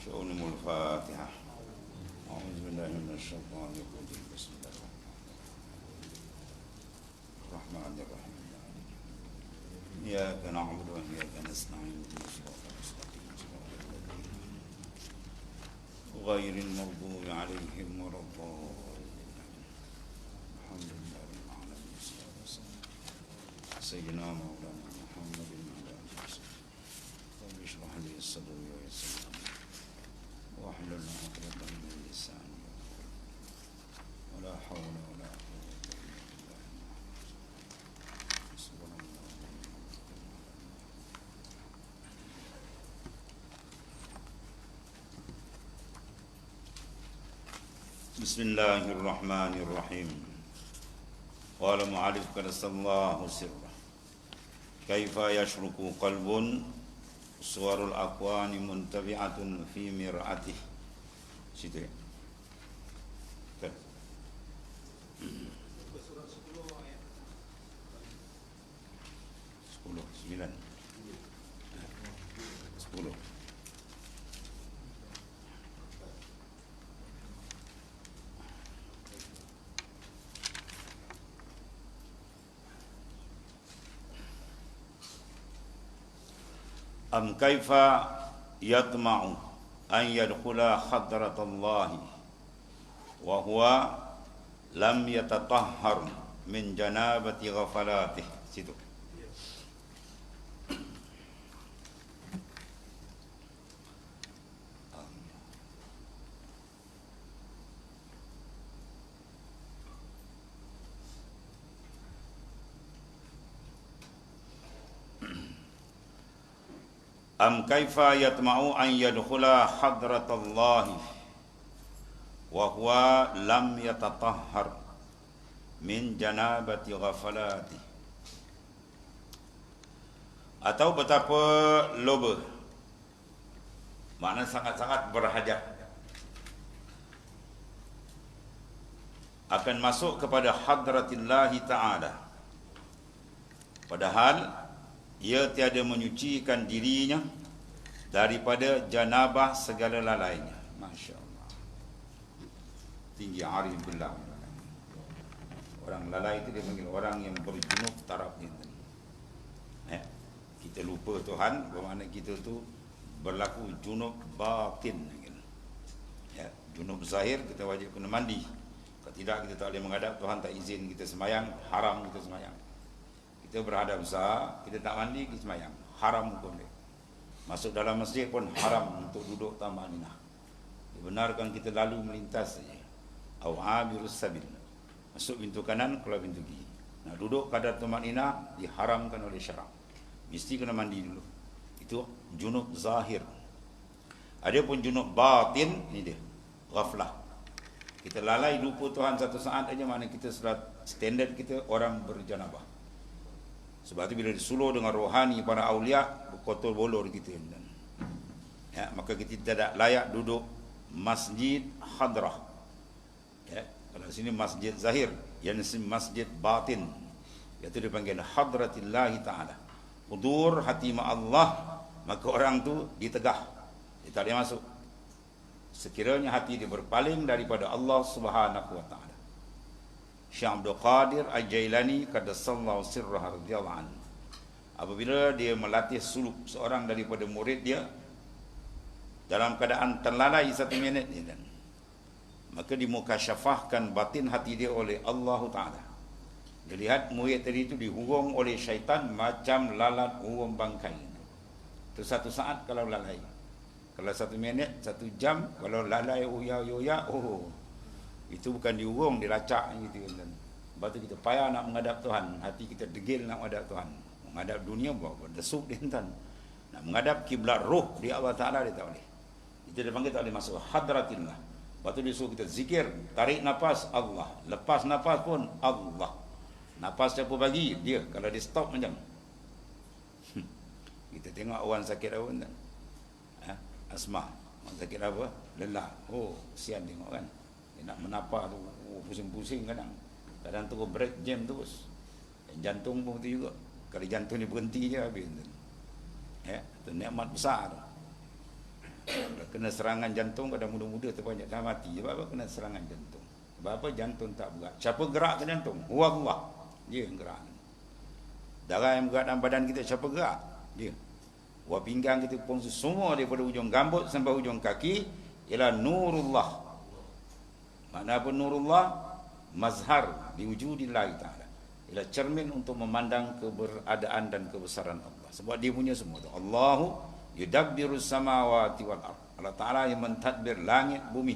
شؤون الفاتحة. أعوذ بالله من الشيطان الرجيم. بسم الله الرحمن الرحيم. إياك نعبد وإياك نستعين غير المغضوب عليهم ولا الضالين. الحمد لله رب العالمين. والصلاة والسلام على سيدنا مولانا محمد وعلى آله وصحبه. رب اشرح لي صدري ويسر لي أمري واحلل عقدة من لساني ولا حول ولا قوة إلا بالله. سبحان الله. بسم الله الرحمن الرحيم. قال معالف قدس الله سره كيف يشرك قلب صور الأكوان منتبعة في مرآته. Situ ya. Betul. 10, 9, 10. Am kaifa yatma'u an yadkhula hadratallahi wa huwa lam yatatahhar min janabati ghafalatih. Situ. Am kaifa yatma'u an yadkhula hadratallahi wa huwa lam yatatahhar min janabati ghafalati. Atau betapa loba, makna sangat-sangat berhajat akan masuk kepada hadratillahi ta'ala, padahal ia tiada menyucikan dirinya daripada janabah segala lalainya. Masya Allah. Tinggi arif billah. Orang lalai itu dia panggil orang yang berjunub taraf ini. Kita lupa Tuhan, bermakna kita tu berlaku junub batin. Junub zahir kita wajib kena mandi. Kalau tidak kita tak boleh menghadap Tuhan, tak izin kita semayang, haram kita semayang. Kita berhadap sah, kita tak mandi, kita semayang, haram pun dia. Masuk dalam masjid pun haram untuk duduk tamanina. Dibenarkan kita lalu melintas saja. Au abirus sabil. Masuk pintu kanan, keluar pintu kiri. Nak duduk kadar tamanina diharamkan oleh syarak. Mesti kena mandi dulu. Itu junub zahir. Ada pun junub batin, ni dia, ghaflah. Kita lalai lupa Tuhan satu saat aja, mana kita standard kita orang berjanabah. Sebab itu bila disuluh dengan rohani para awliya, berkotor bolor kita. Maka kita tidak layak duduk masjid hadrah. Kalau sini masjid zahir, yang sini masjid batin. Iaitu dipanggil hadratillahi ta'ala. Hudur hati Allah, maka orang tu ditegah. Dia tak boleh masuk. Sekiranya hati dia berpaling daripada Allah Subhanahu wa ta'ala. Syekh Abdul Qadir Al-Jailani qaddasallahu sirrah radhiyallahu anhu, apabila dia melatih suluk seorang daripada murid dia dalam keadaan terlalai 1 minit ni, maka dimukasyafahkan batin hati dia oleh Allah Ta'ala. Dia lihat murid tadi itu dihurung oleh syaitan macam lalat hurung bangkai. Itu satu saat kalau lalai. Kalau 1 minit, 1 jam, kalau lalai uya-uya, itu bukan diurung, dilacak gitu kan. Lepas tu kita payah nak menghadap Tuhan, hati kita degil nak menghadap Tuhan. Menghadap dunia berdesuk dia hentan. Nak menghadap kiblat roh di Allah Ta'ala dia tak boleh. Itu dia panggil tak boleh masuk hadratillah. Lepas tu dia suruh kita zikir, tarik nafas Allah, lepas nafas pun Allah. Nafas siapa bagi? Dia. Kalau dia stop macam kita tengok orang sakit apa kan? Asma. Orang sakit apa? Lelah. Kesian tengok kan. Dia nak menapa tu pusing-pusing kadang. Kadang terus break jam terus. Jantung pun tu juga. Kalau jantung ni berhenti je habis. Itu nikmat besar tu. Kena serangan jantung, kadang muda-muda terbanyak dah mati. Sebab apa? Kena serangan jantung. Sebab apa? Jantung tak bergerak. Siapa gerak ke jantung? Allah. Dia yang gerak. Darah yang bergerak dalam badan kita, siapa gerak? Dia. Buah pinggang kita pun semua daripada ujung rambut sampai ujung kaki ialah nurullah. Makna apa nurullah? Mazhar biwujudillahi ta'ala. Ialah cermin untuk memandang keberadaan dan kebesaran Allah. Sebab dia punya semua tu. Allahu yudabbirus samawati wal ardh. Allah Ta'ala yang mentadbir langit bumi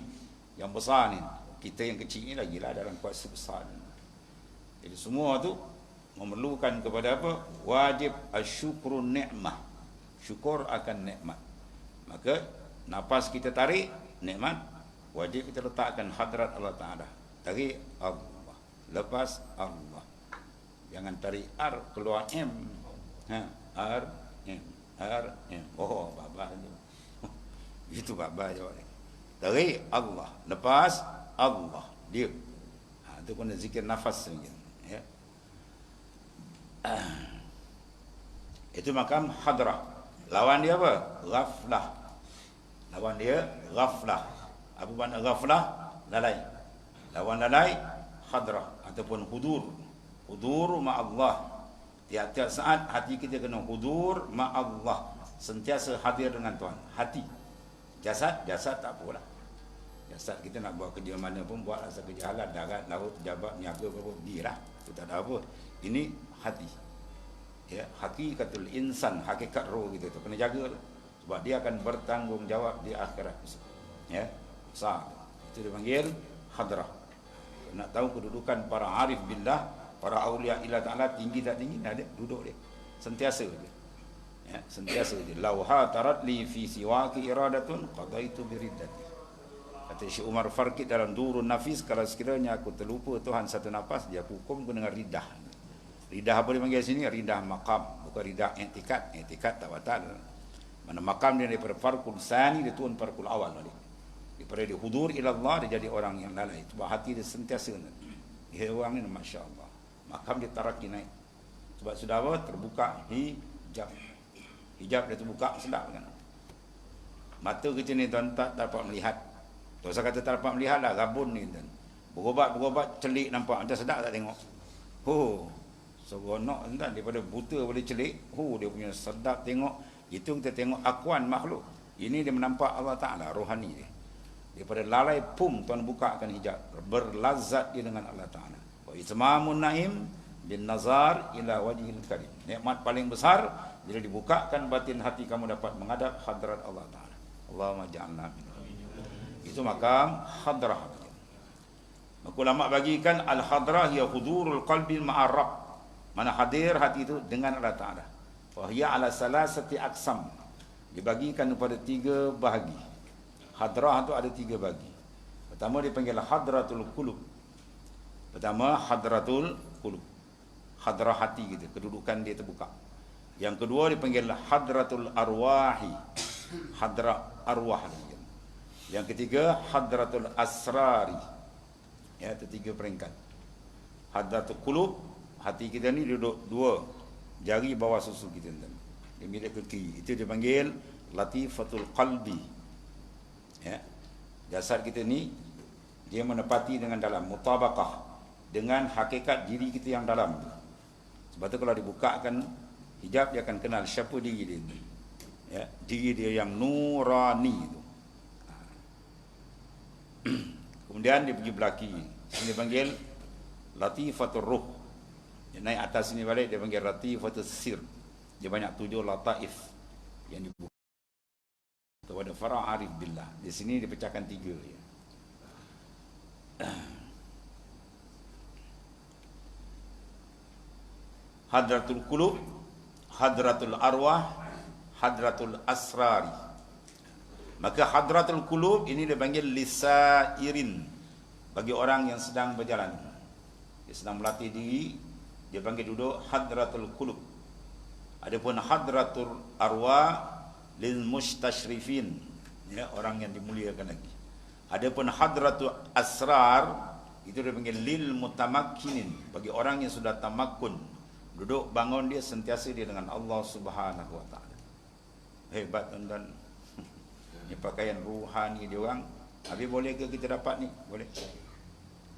yang besar ni. Kita yang kecil ni lagi lah dalam kuasa besar ni. Jadi semua tu memerlukan kepada apa? Wajib asyukrun ni'mah. Syukur akan nikmat. Maka nafas kita tarik, nikmat. Wajib kita letakkan hadrat Allah Ta'ala. Tarik Allah. Lepas Allah. Jangan tarik R keluar M. R, M. R, M. Oh, baba tu. Itu baba jawab dia. Tarik Allah. Lepas Allah. Dia. Itu kena zikir nafas saja. Ya. Itu makam hadrah. Lawan dia apa? Ghaflah. Lawan dia ghaflah. Apa makna ghaflah? Lalai. Lawan lalai hadrah ataupun hudur. Hudur ma'allah. Tiap-tiap saat hati kita kena hudur ma'allah. Sentiasa hadir dengan Tuhan. Hati. Jasad tak apalah. Jasad kita nak buat kerja mana pun buat asal kerja halal, darat, laut, jabat, niaga apa-apa, birah. Itu tak ada apa. Ini hati. Ya, hakikatul insan, hakikat roh kita tu kena jaga lah. Sebab dia akan bertanggungjawab di akhirat. Ya, besar. Itu dipanggil hadrah. Nak tahu kedudukan para arif billah, para aulia ilah ta'ala tinggi tak tinggi, ada duduk dia. Sentiasa dia. Ya, sentiasa dia. Lauha tarat li fi siwaki iradatun qadaitu biriddati. Kata Syekh Umar Farqid dalam Durun Nafis, kalau sekiranya aku terlupa Tuhan satu nafas, dia hukum dengan ridah. Ridah apa dipanggil sini? Ridah maqam, bukan ridah i'tikad. I'tikad tak batal. Mana maqam dia daripada farqul sani, dia turun farqul awal tadi. Daripada dia hudur ila Allah, dia jadi orang yang lalai. Sebab hati dia sentiasa. Dia orang ni masya-Allah. Maqam dia taraki naik. Sebab sudah apa? Terbuka hijab. Hijab dia terbuka, sedap kan. Mata kita ni tuan tak dapat melihat. Tuan saya kata tak dapat melihat lah rabun ni tuan. Berobat celik nampak. Macam sedap tak tengok. Oh, seronok tuan, daripada buta boleh celik. Oh, dia punya sedap tengok. Itu kita tengok akuan makhluk. Ini dia menampak Allah Ta'ala, rohani dia. Daripada lalai pum tuan bukakan hijab. Berlazat dia dengan Allah Ta'ala. Wa itmamun naim bin nazar ila wajhil karim. Nikmat paling besar bila dibukakan batin hati kamu dapat menghadap hadrat Allah Ta'ala. Allahumma ja'alna minhum. Itu makam hadrah. Maka ulama bagikan al-hadrah hiya hudurul qalbi ma'arrab. Mana hadir hati itu dengan Allah Ta'ala. Wa hiya ala salasati aqsam. Dibagikan kepada 3 bahagi. Hadrah itu ada 3 bahagi. Pertama dipanggil hadratul qulub. Pertama hadratul qulub. Hadrah hati kita, kedudukan dia terbuka. Yang kedua dipanggil hadratul arwahi. Hadrah arwah. Yang ketiga hadratul asrari. Ya, itu 3 peringkat. Hadratul qulub, hati kita ni duduk 2 jari bawah susu kita. Dia milik ke kiri. Itu dipanggil latifatul qalbi. Ya. Jasad kita ni dia menepati dengan dalam mutabaqah dengan hakikat diri kita yang dalam. Sebab tu kalau dibukakan hijab, dia akan kenal siapa diri dia. Ya, diri dia yang nurani itu. Kemudian dia pergi belaki. Sini panggil latifatul ruh. Dia naik atas sini balik, dia panggil latifatul sir. Dia banyak 7 lataif yang dibuka kepada para arif billah. Di sini dipecahkan 3 ya. Hadratul qulub, hadratul arwah, hadratul asrari. Maka hadratul qulub ini dipanggil lisairin, bagi orang yang sedang berjalan. Dia sedang melatih diri, dia panggil duduk hadratul qulub. Adapun hadratul arwah lil mustashrifin, ya, orang yang dimuliakan lagi. Adapun hadratul asrar itu dipanggil lil mutamakkinin, bagi orang yang sudah tamakkun. Duduk bangun dia sentiasa dia dengan Allah Subhanahu wa taala. Hebat tuan-tuan. Ni pakaian ruhani dia orang. Habis boleh ke kita dapat ni? Boleh.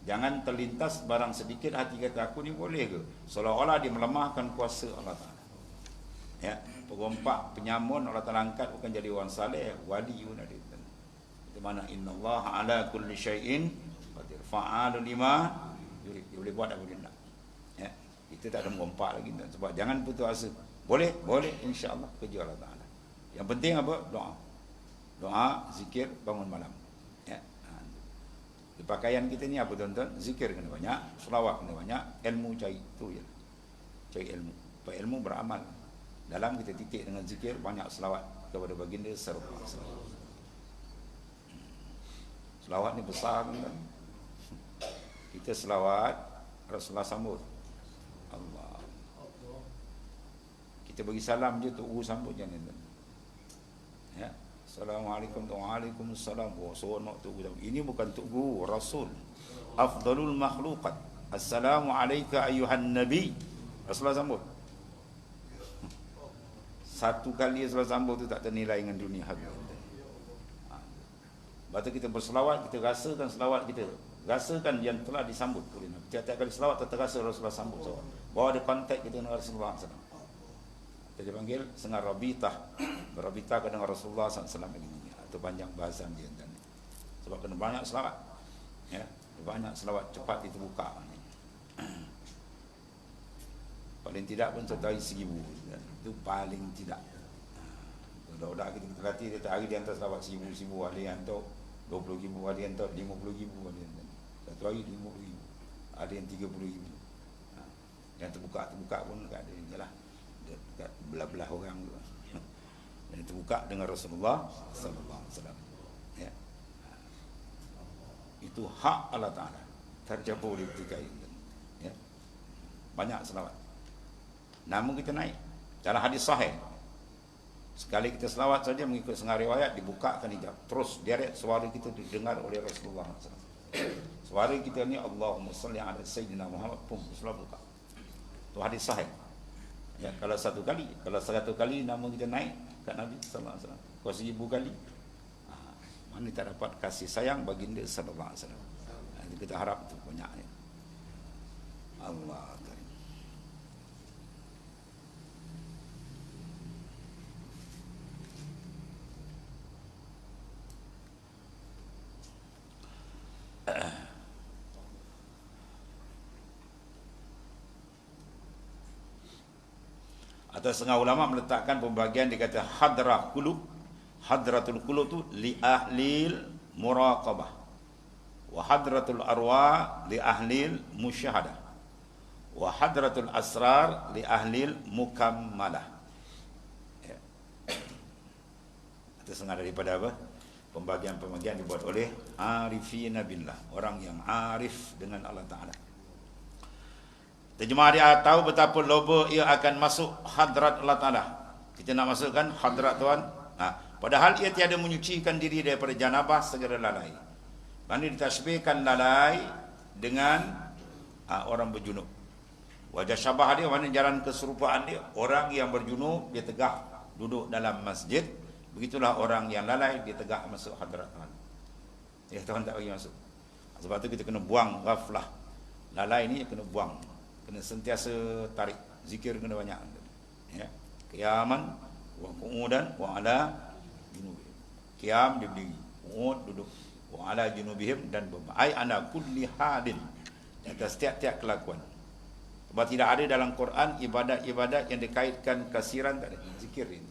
Jangan terlintas barang sedikit hati kata aku ni boleh ke? Seolah-olah dia melemahkan kuasa Allah Ta'ala. Ya, perompak, penyamun Allah Ta'ala angkat bukan jadi orang saleh, wali pun ada. Di mana innallaha ala kulli syai'in qadir fa'alu lima yurid. Dia boleh buat apa dia nak. Ya, kita tak ada merompak lagi sebab jangan putus asa. Boleh, boleh insya-Allah kerja Allah Ta'ala. Yang penting apa? Doa. Doa, zikir, bangun malam. Ya. Di pakaian kita ni apa tuan-tuan? Zikir kena banyak, selawat kena banyak, ilmu cari tu je. Cari ilmu. Supaya ilmu beramal. Dalam kita titik dengan zikir, banyak selawat kepada baginda sallallahu alaihi wasallam. Selawat ni besar kan? Kita selawat, Rasulullah sambut. Allah. Kita bagi salam je, tunggu sambut je. Ya. Assalamualaikum waalaikumsalam. Oh, seronok tu. Ini bukan tunggu Rasul. Afdalul makhluqat. Assalamualaikum ayuhan nabi. Rasulullah sambut. Satu kali Rasulullah sambut tu tak ternilai dengan dunia habis. Lepas tu kita berselawat, kita rasakan selawat kita. Rasakan yang telah disambut oleh Nabi. Tiap-tiap kali selawat terasa Rasulullah sambut selawat. Bahawa ada kontak kita dengan Rasulullah SAW. Kita dipanggil sengar rabitah. Berabitah dengan Rasulullah SAW ini. Itu panjang bahasan dia. Sebab kena banyak selawat. Ya, banyak selawat cepat itu buka. Paling tidak pun 1 hari 1000. Itu paling tidak. Budak-budak kita latih dia tak hari dia hantar selawat 1000, ada yang hantar 20,000, ada yang hantar 50,000, ada yang hantar 1 hari 50,000, ada yang 30,000. Yang terbuka pun tak ada je lah. Dekat belah-belah orang tu. Dan itu buka dengan Rasulullah sallallahu alaihi wasallam. Ya. Itu hak Allah Taala. Terjabur di ketika itu. Ya. Banyak selawat. Namun kita naik. Dalam hadis sahih. Sekali kita selawat saja mengikut setengah riwayat dibukakan hijab. Terus direct suara kita didengar oleh Rasulullah SAW. Suara kita ni Allahumma salli ala sayyidina Muhammad pun selalu buka. Itu hadis sahih. Ya, kalau 1 kali, kalau 100 kali nama kita naik kat Nabi sallallahu alaihi wasallam. Kalau 1000 kali, mana tak dapat kasih sayang baginda sallallahu alaihi wasallam. Itu kita harap itu banyaknya. Allah karim. Atau setengah ulama meletakkan pembagian dikata hadrah qulub. Hadratul qulub tu li ahlil muraqabah. Wa hadratul arwah li ahlil musyahadah. Wa hadratul asrar li ahlil mukammalah. Ya. Itu setengah daripada apa? Pembagian-pembagian dibuat oleh arifina billah, orang yang arif dengan Allah Ta'ala. Terjemah dia tahu betapa loba ia akan masuk hadrat Allah Ta'ala. Kita nak masukkan hadrat Tuhan. Padahal ia tiada menyucikan diri daripada janabah segera lalai. Mana ditasbihkan lalai dengan orang berjunub. Wajah syabah dia, mana jalan keserupaan dia. Orang yang berjunub, dia tegak duduk dalam masjid. Begitulah orang yang lalai, dia tegak masuk hadrat Tuhan. Ya, Tuhan tak bagi masuk. Sebab tu kita kena buang ghaflah. Lalai ni kena buang. Kena sentiasa tarik. Zikir kena banyak. Ya. Qiyaman wa qu'udan wa ala junubihim. Qiyam dia berdiri, qu'ud duduk, wa ala junubihim dan ai ana kulli halin. Atas setiap-tiap kelakuan. Sebab tidak ada dalam Quran ibadat-ibadat yang dikaitkan kasiran, tak ada. Zikir ini.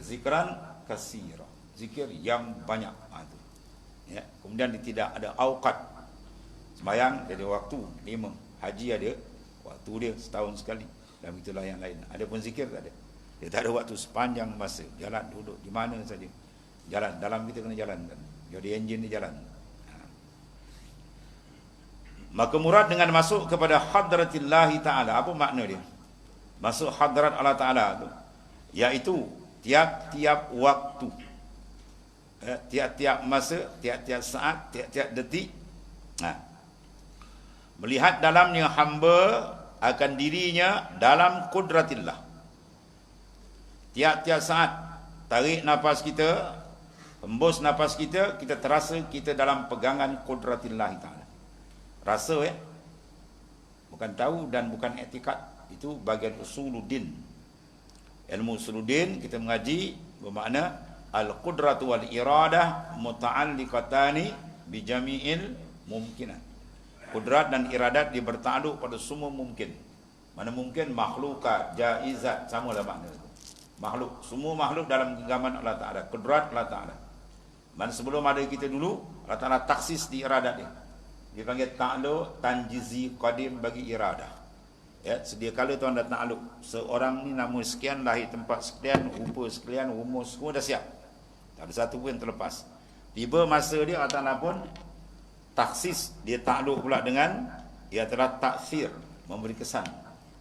Zikran kasira. Zikir yang banyak. Itu. Ya. Kemudian tidak ada auqat. Sembahyang dia ada waktu 5. Haji ada waktu dia setahun sekali. Dan itulah yang lain. Ada pun zikir tak ada. Dia tak ada waktu sepanjang masa. Jalan duduk di mana saja. Jalan. Dalam kita kena jalan. Jadi enjin dia jalan. Maka murad dengan masuk kepada hadratillahi ta'ala. Apa makna dia? Masuk hadrat Allah Ta'ala tu. Iaitu tiap-tiap waktu. Tiap-tiap masa, tiap-tiap saat, tiap-tiap detik. Melihat dalamnya hamba akan dirinya dalam kudratillah. Tiap-tiap saat tarik nafas kita, Hembus nafas kita, kita terasa kita dalam pegangan kudratillah ta'ala. Rasa ya. Bukan tahu dan bukan etikad. Itu bagian usuluddin. Ilmu usuluddin kita mengaji bermakna al-qudratu wal iradah muta'alliqatani bi jami'il mumkinat. Kudrat dan iradat dia bertakluk pada semua mungkin. Mana mungkin makhlukat, jaizat, samalah makna itu. Makhluk, semua makhluk dalam genggaman Allah Ta'ala. Kudrat Allah Ta'ala. Man sebelum ada kita dulu, Allah Ta'ala taksis di iradat dia. Dia panggil ta'luk tanjizi qadim bagi iradah. Ya, sedia kala tuan dah ta'luk. Seorang ni nama sekian, lahir tempat sekian, rupa sekian, umur semua dah siap. Tak ada satu pun yang terlepas. Tiba masa dia Allah Ta'ala pun taksis, dia ta'luk pula dengan, ia telah taksir, memberi kesan.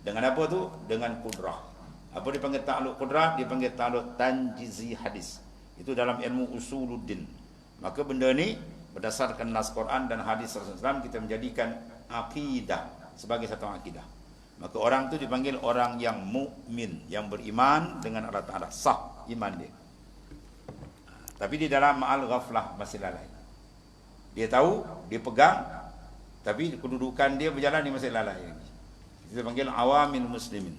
Dengan apa tu? Dengan kudrah. Apa dia panggil ta'luk kudrah? Dia panggil ta'luk tanjizi hadis. Itu dalam ilmu usuluddin. Maka benda ni berdasarkan nas Quran dan hadis Rasulullah SAW kita menjadikan akidah sebagai satu akidah. Maka orang tu dipanggil orang yang mukmin, yang beriman dengan Allah Ta'ala, sah iman dia. Tapi di dalam ma'al ghaflah masih lalai. Dia tahu, dia pegang, tapi kedudukan dia berjalan dia masih lalai lagi. Kita panggil awamil muslimin.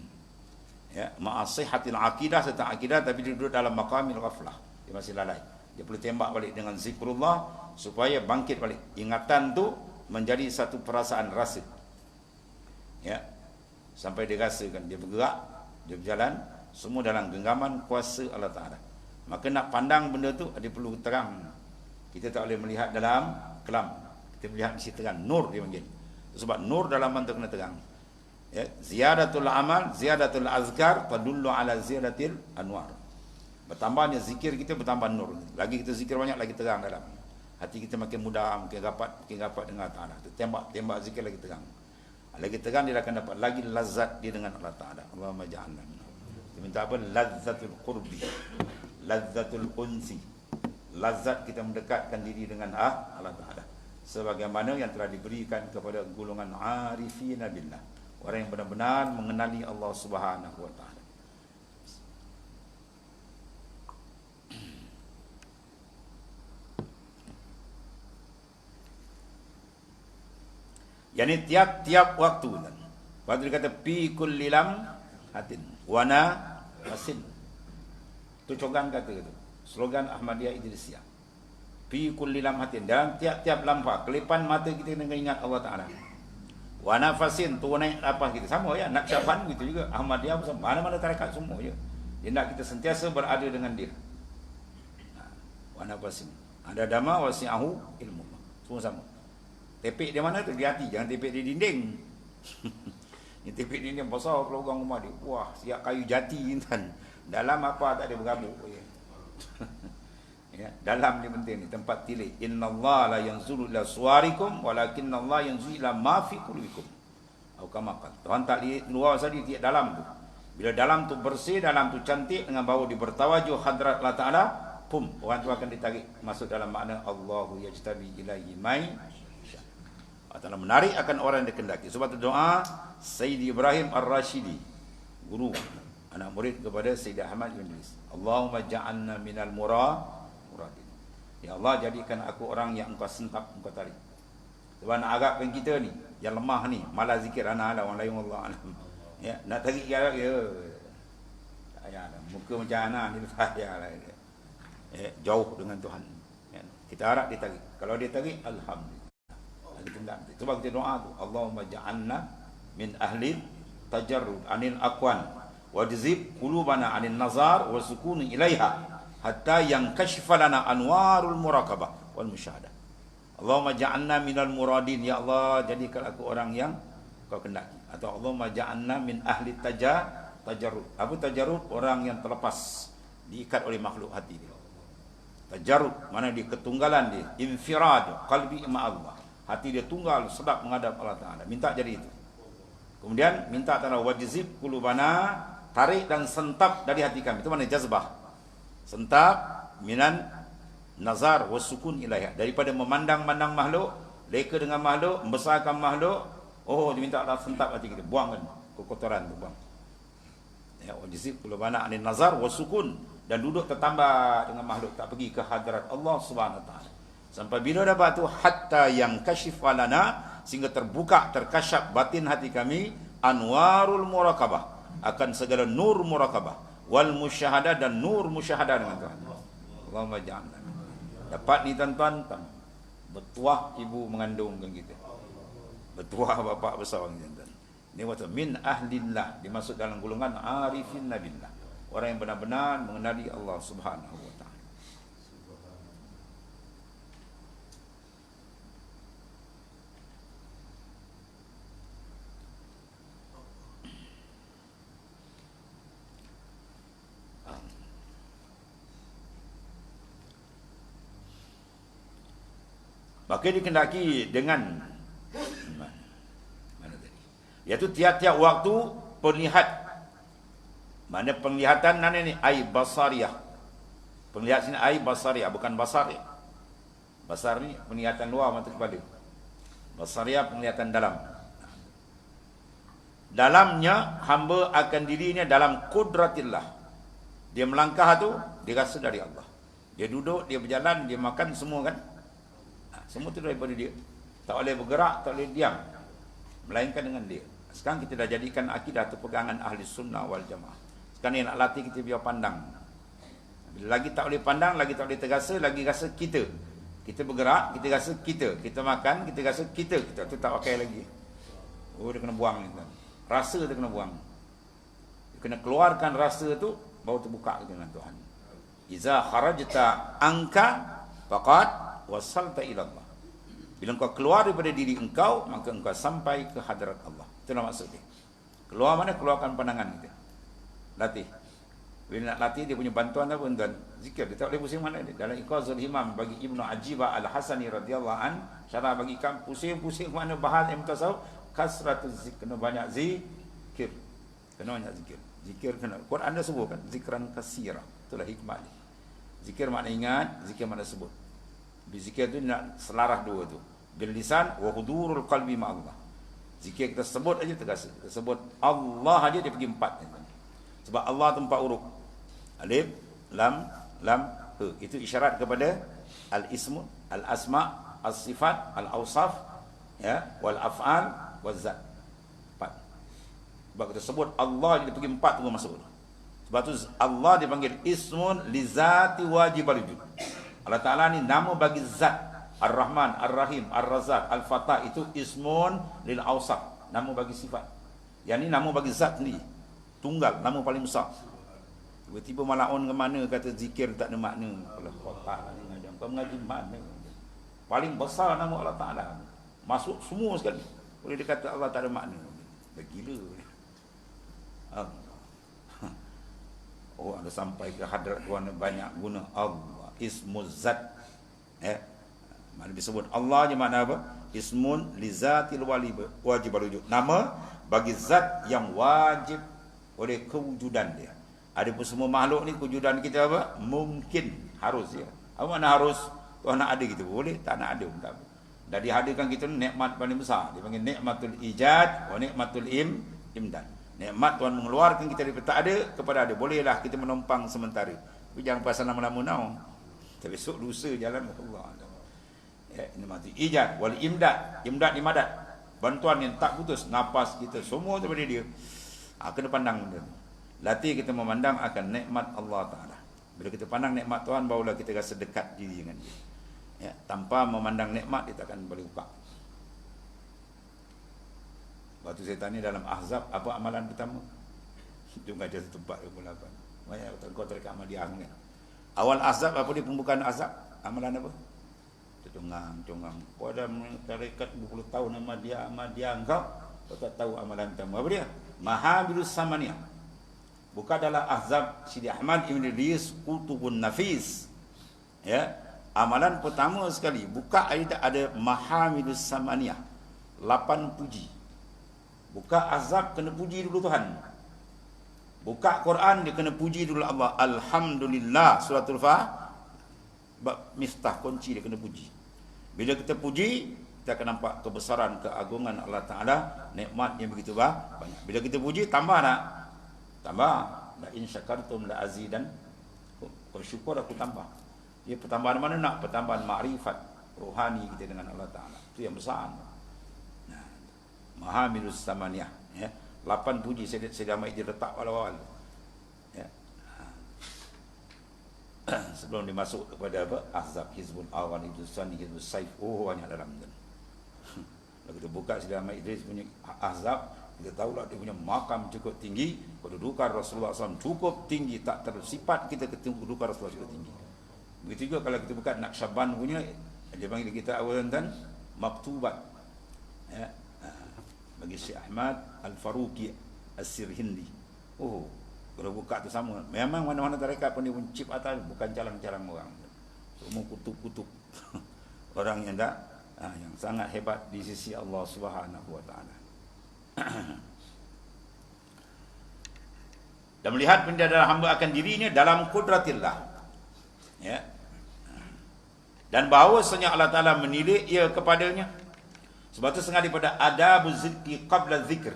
Ya, ma'asihatil akidah serta akidah tapi dia duduk dalam maqamil ghaflah. Dia masih lalai. Dia perlu tembak balik dengan zikrullah supaya bangkit balik. Ingatan tu menjadi satu perasaan rasa. Ya. Sampai dia rasakan dia bergerak, dia berjalan, semua dalam genggaman kuasa Allah Ta'ala. Maka nak pandang benda tu dia perlu terang. Kita tak boleh melihat dalam kelam. Kita melihat mesti terang. Nur dia panggil. Sebab nur dalam mantuk kena terang. Ya, ziyadatul amal, ziyadatul azkar tadullu ala ziyadatil anwar. Bertambahnya zikir kita bertambah nur. Lagi kita zikir banyak lagi terang dalam. Hati kita makin mudah, makin rapat dengan Ta'ala. Tembak zikir lagi terang. Lagi terang dia akan dapat lagi lazat dia dengan Allah Ta'ala. Allahumma ja'alna. Dia minta apa? Lazzatul qurbi. Lazzatul unsi. Lazat kita mendekatkan diri dengan Allah Ta'ala. Sebagaimana yang telah diberikan kepada golongan arifina billah. Orang yang benar-benar mengenali Allah Subhanahu wa Ta'ala. Yani tiap-tiap waktu. Waktu dia kata fi kulli lam hatin wana masin. Itu cogan kata itu. Slogan Ahmadiyah Idrisiyah. Fi kulli lam hatin. Dalam tiap-tiap lampa, kelipan mata kita dengan ingat Allah Ta'ala. Wa nafasin, tu naik lapas kita. Sama ya, Naqsyaband gitu juga. Ahmadiyah mana-mana tarekat semua je. Dia nak kita sentiasa berada dengan dia. Wa nafasin. Ada dama wasi'ahu ilmu. Semua sama. Tepek dia mana tu? Di hati. Jangan tepek di dinding. Yang tepek di dinding besar kalau orang rumah dia. Wah, siap kayu jati kan. Dalam apa tak ada bergabung. Ya, dalam ni penting ni, tempat tilik. Innallaha la yanzuru ila suwarikum walakinnallaha yanzuru ila ma fi qulubikum. Atau kama qala. Tuhan tak lihat luar saja, dia dalam tu. Bila dalam tu bersih, dalam tu cantik dengan bau dia bertawajuh hadrat Allah Ta'ala, pum, orang tu akan ditarik masuk dalam makna Allahu yajtabi ilaihi mai. Allah Ta'ala menarik akan orang yang dikendaki. Sebab tu doa Sayyidi Ibrahim Ar-Rashidi, guru anak murid kepada Sayyidi Ahmad Ibn Idris. Allahumma ja'alna minal muradin. Ya Allah, jadikan aku orang yang engkau sentap, engkau tarik. Sebab nak agakkan kita ni, yang lemah ni, malah zikir ana ala orang lain Allah alam. Ya, nak tarik ya, tak payahlah. Muka macam ana ni tak payahlah. Ya, jauh dengan Tuhan. Ya, kita harap dia tarik. Kalau dia tarik, alhamdulillah. Sebab kita doa tu, Allahumma ja'alna min ahli tajarrud anil aqwan wajzib qulubana anil nazar wa sukun ilaiha hatta yankashifa lana anwarul muraqabah wal musyahadah. Allahumma ja'alna minal muradin, ya Allah jadikan aku orang yang kau kendaki. Atau Allahumma ja'alna min ahli tajarrud. Apa tajarrud? Orang yang terlepas, diikat oleh makhluk hati dia. Tajarrud mana dia ketunggalan dia, infirad qalbi ma Allah. Hati dia tunggal, sedap menghadap Allah Ta'ala. Minta jadi itu. Kemudian minta Ta'ala wajizib qulubana, tarik dan sentap dari hati kami. Itu mana jazbah. Sentap minan nazar wasukun ilaiha. Daripada memandang-mandang makhluk, leka dengan makhluk, membesarkan makhluk. Oh, diminta Allah sentap hati kita. Buangkan kekotoran tu, buang. Ya, wajizib qulubana anin nazar wasukun dan duduk tertambah dengan makhluk, tak pergi ke hadrat Allah Subhanahu wa taala. Sampai bila dapat tu hatta yang kasyif lana, sehingga terbuka terkasyaf batin hati kami, anwarul muraqabah, akan segala nur muraqabah, wal musyahadah, dan nur musyahadah dengan Tuhan. Allahumma ja'alna. Dapat ni tuan-tuan, bertuah ibu mengandungkan kita, bertuah bapa besar kita. Ini waktu min ahlillah, dimasuk dalam golongan arifin nabillah, orang yang benar-benar mengenali Allah Subhanahu wa taala. Maka dikendaki dengan mana tadi? Iaitu tiap-tiap waktu penlihat. Mana penglihatan mana ni? Ai basariyah. Penglihat sini ai basariyah, bukan basar ya. Basar ni penglihatan luar mata kepala. Basariyah penglihatan dalam. Dalamnya hamba akan dirinya dalam kudratillah. Dia melangkah tu, dia rasa dari Allah. Dia duduk, dia berjalan, dia makan, semua kan? Semua tu daripada dia. Tak boleh bergerak, tak boleh diam, melainkan dengan dia. Sekarang kita dah jadikan akidah atau pegangan ahli sunnah wal jamaah. Sekarang ni nak latih kita biar pandang. Bila lagi tak boleh pandang, lagi tak boleh terasa, lagi rasa kita. Kita bergerak, kita rasa kita. Kita makan, kita rasa kita. Kita tu tak pakai lagi. Oh, dia kena buang ni. Rasa dia kena buang. Dia kena keluarkan rasa tu, baru terbuka dengan Tuhan. Iza kharajta angka faqad wasalta ila Allah. Bila engkau keluar daripada diri engkau, maka engkau sampai ke hadrat Allah. Itulah maksud dia. Keluar mana? Keluarkan pandangan kita. Latih. Bila nak latih, dia punya bantuan apa tuan? Zikir. Dia tak boleh pusing mana dia. Dalam Iqazul Himam bagi Ibnu Ajibah Al-Hasani radhiyallahu an, syarah bagi kan pusing-pusing mana bahas yang tasawuf, kasratuz zikr, kena banyak zikir. Kena banyak zikir. Zikir kena. Quran dah sebut kan, zikran katsira. Itulah hikmah dia. Zikir makna ingat, zikir makna sebut. Zikir tu nak selaras dua tu. Bil lisan wa hudurul qalbi ma Allah. Zikir kita sebut aja terasa. Kita sebut Allah aja dia pergi empat. Sebab Allah tu empat huruf. Alif, lam, he. Itu isyarat kepada al-ismu, al-asma, as-sifat, al-awsaf, ya, wal af'al, waz zat. Empat. Sebab kita sebut Allah dia pergi empat tu masuk. Sebab tu Allah dipanggil ismun li zati wajibal wujud. Allah Ta'ala ni nama bagi zat. Ar-Rahman, Ar-Rahim, Ar-Razak, Al-Fatah, itu ismun lil awsaf, nama bagi sifat. Yang ni nama bagi zat sendiri, tunggal, nama paling besar. Tiba-tiba malaun ke mana kata zikir tak ada makna. Allah Ta'ala ni ngajak kau mengaji mana? Paling besar nama Allah Ta'ala, masuk semua sekali. Boleh dikata Allah tak ada makna. Dah gila. Oh, ada sampai ke hadrat Tuhan banyak guna Allah. Ismuz zat, mana disebut Allah je makna apa? Ismun li zatil wajib wujud, nama bagi zat yang wajib oleh kewujudan dia. Adapun semua makhluk ni kewujudan kita apa? Mungkin, harus ya. Apa makna harus? Tuhan nak ada kita boleh, tak nak ada pun tak apa. Dah dihadirkan kita ni nikmat paling besar. Dipanggil nikmatul ijad wa nikmatul imdad. Nikmat Tuhan mengeluarkan kita daripada tak ada kepada ada. Bolehlah kita menumpang sementara. Tapi jangan pasal lama-lama now. Besok lusa jalan Allah. Ya, ini mati. Ijad wal imdad. Imdad ni madad. Bantuan yang tak putus. Nafas kita semua daripada dia. Kena pandang benda. Latih kita memandang akan nikmat Allah Ta'ala. Bila kita pandang nikmat Tuhan, barulah kita rasa dekat diri dengan dia. Ya, tanpa memandang nikmat, dia tak akan boleh buka. Batu saya tanya dalam Ahzab, apa amalan pertama? Jom kaca setempat 28. Banyak kau tarik Ahmadiyah kan. Awal Ahzab apa dia pembukaan Ahzab? Amalan apa? Congang. Kau dah tarekat 20 tahun Ahmadiyah engkau tak tahu amalan pertama. Apa dia? Mahabilus Samaniyah. Buka dalam Ahzab Sidi Ahmad Ibn Idris Qutubun Nafis. Ya, amalan pertama sekali buka ada Mahamidus Samaniyah, 8 puji. Buka Ahzab kena puji dulu Tuhan. Buka Quran dia kena puji dulu Allah. Alhamdulillah, suratul Fah, miftah kunci dia kena puji. Bila kita puji, kita akan nampak kebesaran, keagungan Allah Ta'ala, nikmat yang begitu banyak. Bila kita puji, tambah tak? Tambah. La in syakartum la azidan. Kau syukur aku tambah. Ya, pertambahan mana nak? Pertambahan makrifat rohani kita dengan Allah Ta'ala. Itu yang besar. Nah, Mahamilus Samaniyah. Ya. 8 puji Sayyidina Ahmad dia letak awal-awal. Ya. Sebelum dimasuk kepada apa? Ahzab, Hizbul Awan, Hizbul Sani, Hizbul Saif. Oh, banyak dalam tu. Kalau kita buka Sayyidina Ahmad Idris punya Ahzab, kita tahulah dia punya makam cukup tinggi, kedudukan Rasulullah SAW cukup tinggi, tak tersifat kita kedudukan Rasulullah cukup tinggi. Begitu juga kalau kita buka Naqsyaband punya, dia panggil kita awal dan Maktubat. Ya. Bagi Syekh Ahmad Al-Faruqi As-Sirhindi. Oh, kalau buka tu sama. Memang mana-mana tarekat pun dia pun chip atas, bukan calang-calang orang. Semua kutub-kutub orang yang tak, yang sangat hebat di sisi Allah Subhanahu wa taala. Dan melihat penjara hamba akan dirinya dalam kudratillah. Ya. Dan bahawasanya Allah Ta'ala menilik ia kepadanya. Sebab itu setengah daripada adab zikri qabla zikr.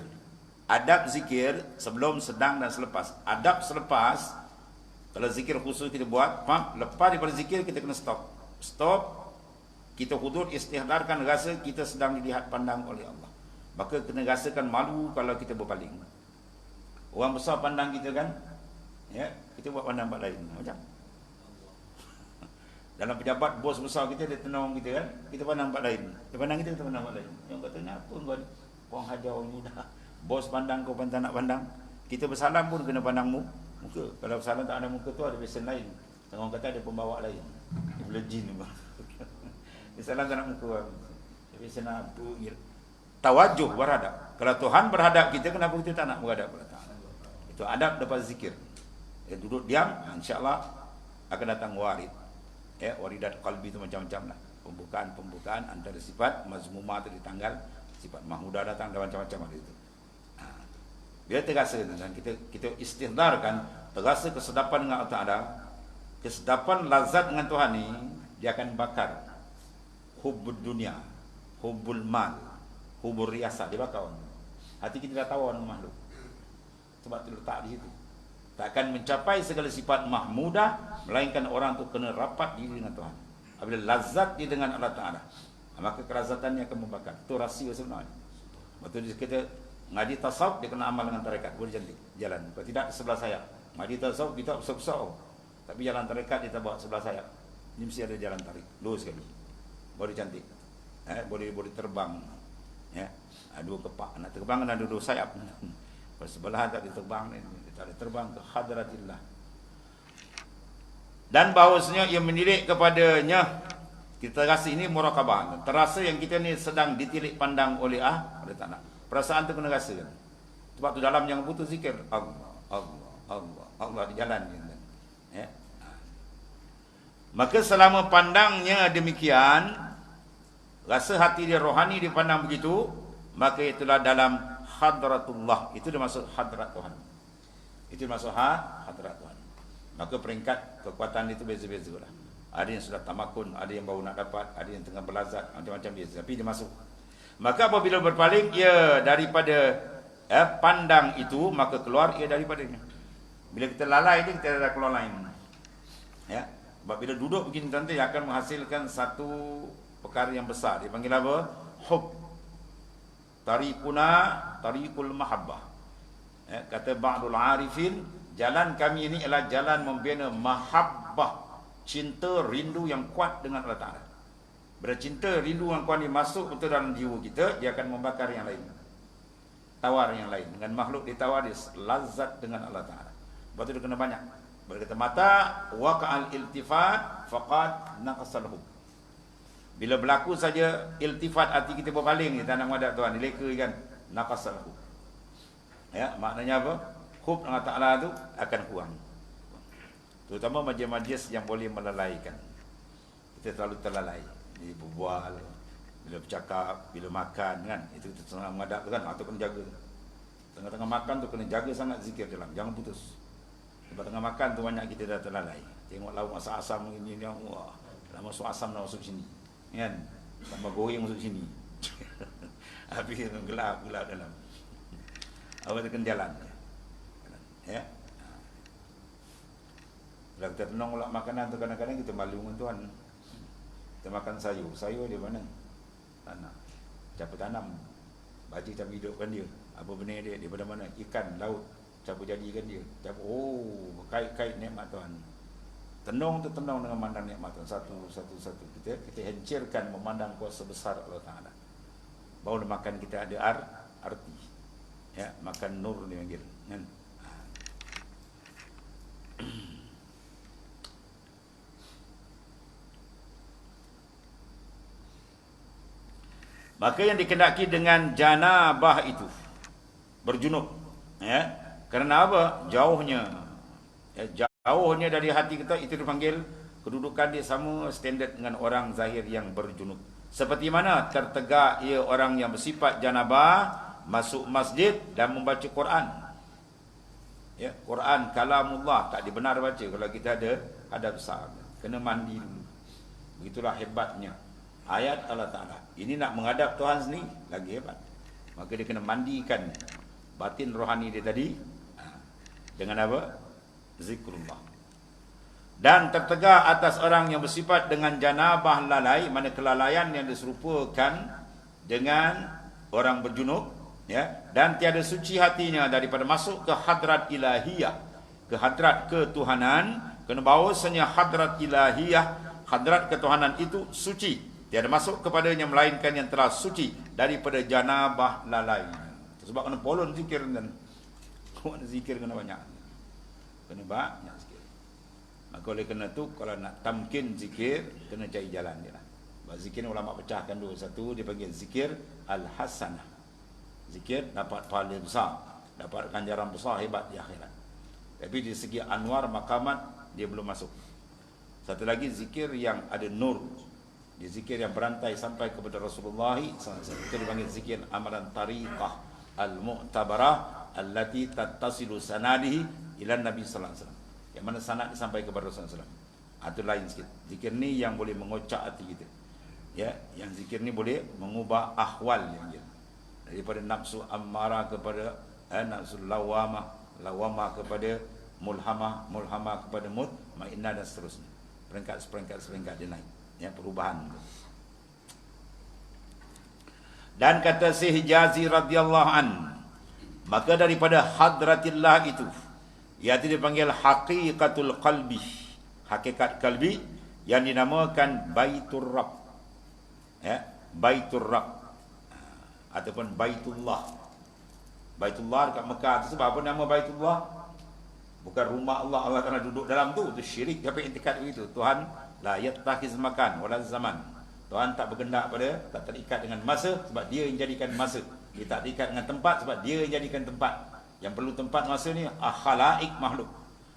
Adab zikir sebelum, sedang dan selepas. Adab selepas, kalau zikir khusus kita buat, lepas daripada zikir kita kena stop. Stop, kita hudur istihdarkan rasa kita sedang dilihat pandang oleh Allah. Maka kena rasakan malu kalau kita berpaling. Orang besar pandang kita kan, ya, kita buat pandang tempat lain. Macam dalam pejabat, bos besar kita, dia tenang kita kan, kita pandang tempat lain. Dia pandang kita pandang tempat lain. Yang kata, kenapa kau ni? Orang hajar orang muda. Bos pandang kau pandang nak pandang. Kita bersalam pun kena pandang muka. Kalau bersalam tak ada muka tu ada pesen lain. Orang kata ada pembawa lain. Dia boleh jin tu. Dia salam tak nak muka. Dia pesen apa? Tawajuh berhadap. Kalau Tuhan berhadap kita, kenapa kita tak nak berhadap kepada Tuhan? Itu adab lepas zikir. Ya, duduk diam, insya-Allah akan datang warid. Ya, waridat qalbi itu macam-macam lah. Pembukaan antara sifat mazmumah itu ditanggal, sifat mahmudah datang dan macam-macam ada itu. Bila terasa dan kita istihdarkan, terasa kesedapan dengan Allah Ta'ala, kesedapan lazat dengan Tuhan ni, dia akan bakar hubbud dunia, hubbul mal, hubbur riasah, dia bakar. Hati kita dah tawar dengan makhluk. Sebab itu letak di situ. Tak akan mencapai segala sifat mahmudah, melainkan orang tu kena rapat diri dengan Tuhan. Apabila lazat dia dengan Allah Ta'ala, maka kelazatannya akan membakar. Itu rahsia sebenarnya. Waktu kita ngaji tasawuf, dia kena amal dengan tarekat. Boleh cantik jalan. Kalau tidak, di sebelah saya. Ngaji tasawuf, kita besar-besar. Tapi jalan tarekat kita bawa sebelah saya. Ini mesti ada jalan tarik. Lurus sekali. Boleh cantik. Boleh terbang. Ya. Dua kepak. Nak terbang ada dua sayap. Kalau sebelah tak diterbang, tak ada terbang ke hadratillah. Dan bahawasanya ia menilik kepadanya, kita rasa ini murakabah. Terasa yang kita ni sedang ditilik pandang oleh Allah Ta'ala. Perasaan tu kena rasa kan. Sebab tu dalam yang butuh zikir, Allah di jalan. Ya. Maka selama pandangnya demikian, rasa hati dia rohani dipandang begitu, maka itulah dalam hadratullah. Itu dia masuk hadrat Tuhan. Itu masuk hadrat Tuhan. Maka peringkat kekuatan itu beza-beza lah. Ada yang sudah tamakun, ada yang baru nak dapat, ada yang tengah berlazat, macam-macam biasa. Tapi dia masuk. Maka apabila berpaling ia daripada pandang itu, maka keluar ia daripadanya. Bila kita lalai dia, kita dah keluar lain. Ya. Sebab bila duduk begini nanti akan menghasilkan satu perkara yang besar. Dia panggil apa? Hub. Tariqul mahabbah. Ya, kata ba'dul arifin, jalan kami ini adalah jalan membina mahabbah, cinta, rindu yang kuat dengan Allah Ta'ala. Bila cinta, rindu yang kuat ini masuk betul dalam jiwa kita, dia akan membakar yang lain, tawar yang lain. Dengan makhluk ditawar, dia lazat dengan Allah Ta'ala. Sebab itu dia kena banyak. Berkata mata waqa'al iltifat faqad naqasalhu. Bila berlaku saja iltifat, hati kita berpaling, kita nak menghadap Tuhan, dileka kan, naqasalhu. Ya, maknanya apa? Hub dengan Ta'ala tu akan kurang. Terutama majlis-majlis yang boleh melalaikan. Kita terlalu terlalai. Bila berbual, bila bercakap, bila makan kan, itu kita tengah menghadap kan, atau kena jaga. Tengah-tengah makan tu kena jaga sangat zikir dalam, jangan putus. Sebab tengah makan tu banyak kita dah terlalai. Tengok lauk masak asam ni, wah, dah masuk asam dah masuk sini. Kan? Tambah goreng masuk sini. Habis gelap dalam. Awak tekan jalan. Ya. Kalau kita tenung pula makanan tu kadang-kadang kita malu dengan Tuhan. Kita makan sayur. Sayur di mana? Tanah. Siapa tanam? Baca cara hidupkan dia. Apa benda dia? Daripada mana? Ikan, laut. Siapa jadikan dia? Siapa? Oh, kait-kait nikmat Tuhan. Tenung tu tenung dengan memandang nikmat Tuhan. Satu. Kita hancurkan memandang kuasa besar Allah Ta'ala. Baru makan kita ada arti. Ya, makan nur dipanggil. Kan? Maka yang dikendaki dengan janabah itu berjunub, ya. Kerana apa? Jauhnya, ya, jauhnya dari hati kita, itu dipanggil kedudukan dia sama standard dengan orang zahir yang berjunub. Seperti mana tertegak ia orang yang bersifat janabah masuk masjid dan membaca Quran. Ya, Quran kalamullah tak dibenar baca kalau kita ada hadap besar. Kena mandi dulu. Begitulah hebatnya ayat Allah Ta'ala. Ini nak menghadap Tuhan sendiri, lagi hebat. Maka dia kena mandikan batin rohani dia tadi dengan apa? Zikrullah. Dan tertegak atas orang yang bersifat dengan janabah lalai, mana kelalaian yang diserupakan dengan orang berjunub, ya, dan tiada suci hatinya daripada masuk ke hadrat ilahiyah, ke hadrat ketuhanan. Kena bahawasanya hadrat ilahiyah, hadrat ketuhanan itu suci, tiada masuk kepadanya melainkan yang telah suci daripada janabah lalai. Sebab kena polon zikir dan zikir kena banyak. Kena banyak zikir. Maka oleh kerana tu kalau nak tamkin zikir kena cari jalan dia lah. Sebab zikir ulama pecahkan dua. Satu dia panggil zikir al-hasanah. Zikir dapat pahala besar, dapat ganjaran besar hebat di akhirat. Tapi di segi anwar maqamat dia belum masuk. Satu lagi zikir yang ada nur. Dia zikir yang berantai sampai kepada Rasulullah SAW. Itu dipanggil zikir amalan tariqah al-mu'tabarah allati tattasilu sanadihi ila Nabi sallallahu alaihi wasallam. Yang mana sanad sampai kepada Rasulullah SAW. Itu lain sikit. Zikir ni yang boleh mengocak hati kita. Ya, yang zikir ni boleh mengubah ahwal yang dia. Daripada nafsu ammarah kepada nafsu lawamah kepada mulhamah kepada mutmainnah dan seterusnya. Seperingkat dia naik. Ya, perubahan. Dan kata Syekh Hijazi radhiyallahu an, maka daripada hadratillah itu, iaitu dipanggil haqiqatul qalbi, hakikat kalbi yang dinamakan Baitur Rabb. Ya, Baitur Rabb ataupun Baitullah. Baitullah dekat Mekah tu sebab apa nama Baitullah? Bukan rumah Allah, Allah Ta'ala duduk dalam tu. Itu syirik. Siapa intikad begitu? Tuhan la yattakhiz makan wala zaman. Tuhan tak berkendak pada, tak terikat dengan masa sebab dia yang jadikan masa. Dia tak terikat dengan tempat sebab dia yang jadikan tempat. Yang perlu tempat masa ni khalaik makhluk.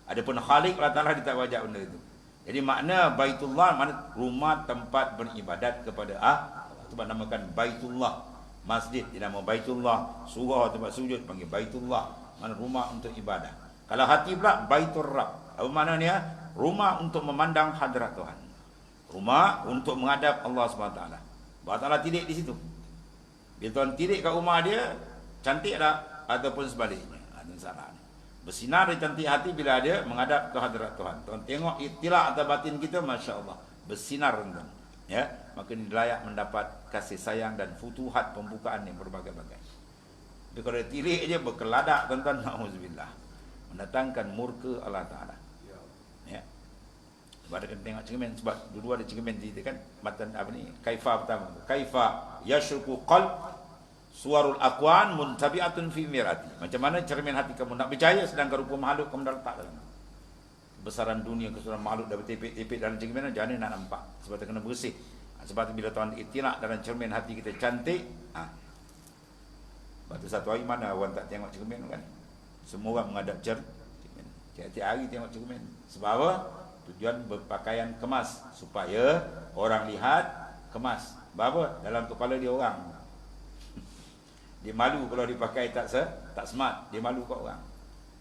Adapun khalik Allah Ta'ala dia tak wajib benda itu. Jadi makna Baitullah makna rumah tempat beribadat kepada Allah. Sebab namakan Baitullah. Masjid dinama Baitullah, surah tempat sujud panggil Baitullah, mana rumah untuk ibadah. Kalau hati pula Baitur Rabb. Apa maknanya? Rumah untuk memandang hadrat Tuhan. Rumah untuk menghadap Allah SWT. Allah Ta'ala tidik di situ. Bila Tuhan tidik kat rumah dia, cantik tak? Ataupun sebaliknya. Ada salah. Bersinar dan cantik hati bila dia menghadap ke hadrat Tuhan. Tuhan tengok itilak atas batin kita, Masya Allah. Bersinar tuan. Ya, maka ini layak mendapat kasih sayang dan futuhat pembukaan yang berbagai-bagai. Tapi kalau dia tirik je berkeladak tuan-tuan, na'udzubillah, mendatangkan murka Allah Ta'ala. Ya. Sebab ada kena tengok cermin, sebab dulu ada cermin ceritakan matan apa ni, kaifa pertama. Kaifa yashruku qalb suwarul aqwan muntabi'atun fi mirati. Macam mana cermin hati kamu nak percaya sedangkan rupa makhluk kamu dah letak dalam. Besaran dunia, keseluruhan makhluk dah bertepik-tepik dalam cermin, jangan nak nampak. Sebab tu kena bersih. Sebab tu bila Tuhan itilak dalam cermin hati kita cantik, sebab tu satu hari mana orang tak tengok cermin kan? Semua orang menghadap cermin. Tiap-tiap hari tengok cermin. Sebab apa? Tujuan berpakaian kemas supaya orang lihat kemas. Sebab apa? Dalam kepala dia orang. Dia malu kalau dipakai tak smart, dia malu kat orang.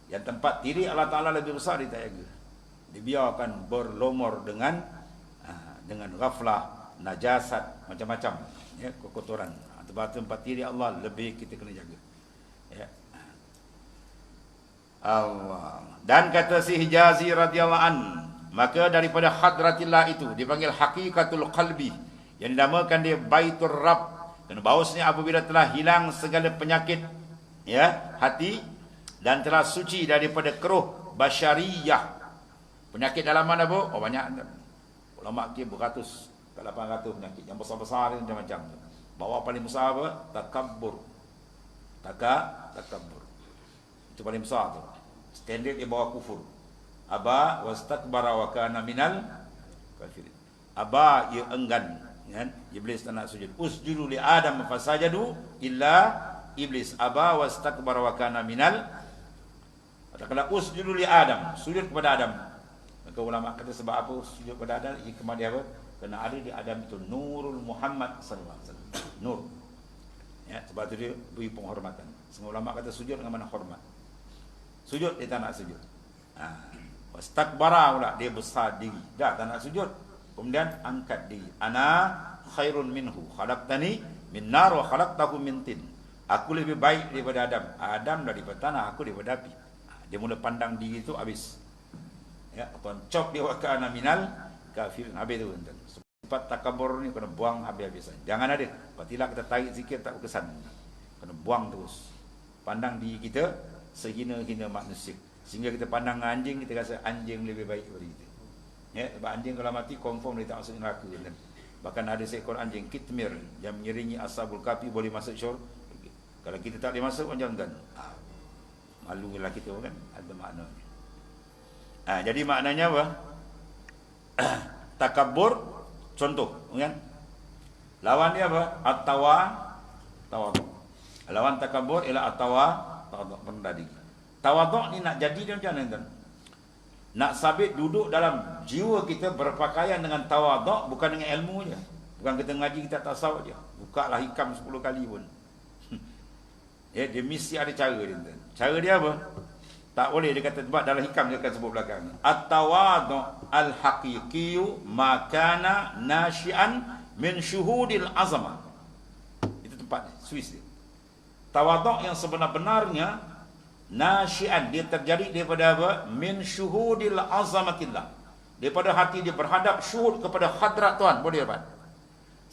Yang tempat tirik Allah Ta'ala lebih besar dia tak jaga. Dibiarkan berlomor dengan ghaflah, najasat, macam-macam, ya, kekotoran. Tempat tirik Allah lebih kita kena jaga. Ya. Allah. Dan kata si Hijazi radhiyallahu an, Maka daripada hadratillah itu dipanggil hakikatul qalbi, yang dinamakan dia baitur rabb. Kerana bahawasanya apabila telah hilang segala penyakit ya hati dan telah suci daripada keruh basyariyah. Penyakit dalam mana bu? Oh banyak. Ulama kira beratus ke 800 penyakit. Yang besar-besar ni macam tu. Bawa paling besar apa? Takabbur. Takabbur. Itu paling besar tu. Standard dia bawa kufur. Aba wastakbara wa kana minal kafirin. Aba ia enggan, kan? Iblis tak nak sujud. Usjudu li Adam fasajadu illa iblis. Aba wastakbara wa kana minal. Katakanlah usjudu li Adam, sujud kepada Adam. Maka ulama kata sebab apa sujud kepada Adam? Hikmah dia apa? Kerana ada di Adam itu nurul Muhammad sallallahu alaihi wasallam. Nur. Ya, sebab tu dia beri penghormatan. Semua ulama kata sujud dengan mana hormat. Sujud dia tak nak sujud. Wastakbara pula dia besar diri. Dah tak nak sujud. Kemudian angkat diri. Ana khairun minhu. Khalaqtani min nar wa khalaqtahu min tin. Aku lebih baik daripada Adam. Adam daripada tanah, aku daripada api. Dia mula pandang diri itu habis. Ya, tuan cop dia wa kana minal kafirin. Habis tu tuan. Sifat takabur ni kena buang habis-habisan. Jangan ada. Apabila kita tarik zikir tak berkesan. Kena buang terus. Pandang diri kita sehina-hina manusia. Sehingga kita pandang anjing, kita rasa anjing lebih baik daripada kita. Ya, sebab anjing kalau mati confirm dia tak masuk neraka. Dan bahkan ada seekor anjing kitmir yang mengiringi ashabul kahfi boleh masuk syurga. Kalau kita tak boleh masuk macam tuan. Malulah kita kan, ada maknanya. Jadi maknanya apa? Takabbur contoh, kan? Lawan dia apa? Tawadhu. Lawan takabbur ialah tawadhu, rendah diri. Tawadhu ni nak jadi dia macam mana tuan? Nak sabit duduk dalam jiwa kita berpakaian dengan tawadhu, bukan dengan ilmu je. Bukan kita ngaji kita tasawuf je. Bukalah hikam 10 kali pun. Ya, dia mesti ada cara dia tuan. Cara dia apa? Tak boleh dia kata sebab dalam hikam dia akan sebut belakang. At-tawadhu al-haqiqiyyu ma kana nashi'an min syuhudil azamah. Itu tempat Swiss dia. Tawadhu yang sebenar-benarnya nasyian, dia terjadi daripada apa? Min syuhudil azamatillah. Daripada hati dia berhadap syuhud kepada hadrat Tuhan. Boleh dapat.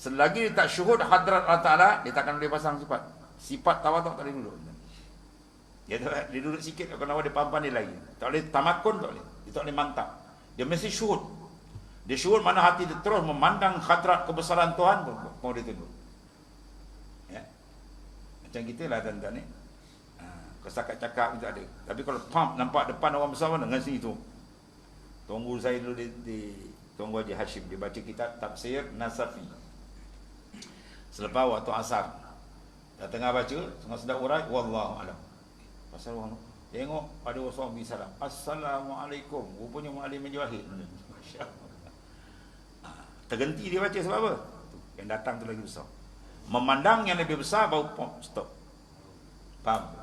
Selagi dia tak syuhud hadrat Allah Ta'ala, dia takkan boleh pasang sifat. Sifat tawaduk tak boleh duduk. Dia duduk sikit, kalau dia pandai lagi. Tak boleh tamakun, tak boleh. Dia tak boleh mantap. Dia mesti syuhud. Dia syuhud mana hati dia terus memandang hadrat kebesaran Tuhan, mau dia tunduk. Ya. Macam kita lah tuan-tuan ni. Kesakat cakap itu ada. Tapi kalau nampak depan orang besar mana dengan sini tu. Tunggu saya dulu di Tunggu Haji Hashim dia baca kitab Tafsir Nasafi. Selepas waktu asar. Dah tengah baca, tengah sedap urai, wallahu alam. Pasal orang tengok ada orang bagi salam. Assalamualaikum. Rupanya Muallim Jawahir. Masya-Allah. Terhenti dia baca sebab apa? Yang datang tu lagi besar. Memandang yang lebih besar baru stop. Faham?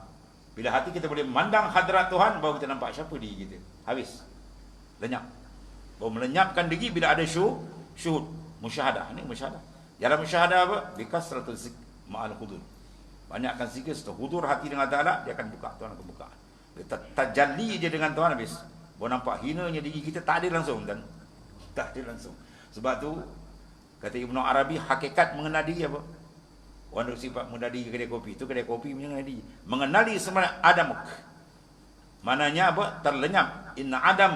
Bila hati kita boleh memandang hadrat Tuhan, baru kita nampak siapa diri kita. Habis. Lenyap. Baru melenyapkan diri bila ada syuhud. Musyahadah. Ini musyahadah. Dalam musyahadah apa? Bikasratul zik ma'al hudur. Banyakkan zikir setelah hudur hati dengan Ta'ala, dia akan buka. Tuhan akan buka. Dia tajalli je dengan Tuhan habis. Baru nampak hinanya diri kita, tak ada langsung. Dan tak ada langsung. Sebab tu, kata Ibnu Arabi, hakikat mengenal diri apa? Orang sifat mengenali kedai kopi. Itu kedai kopi mengenali. Mengenali sebenarnya Adamuk. Maknanya apa? Terlenyap. Inna Adam.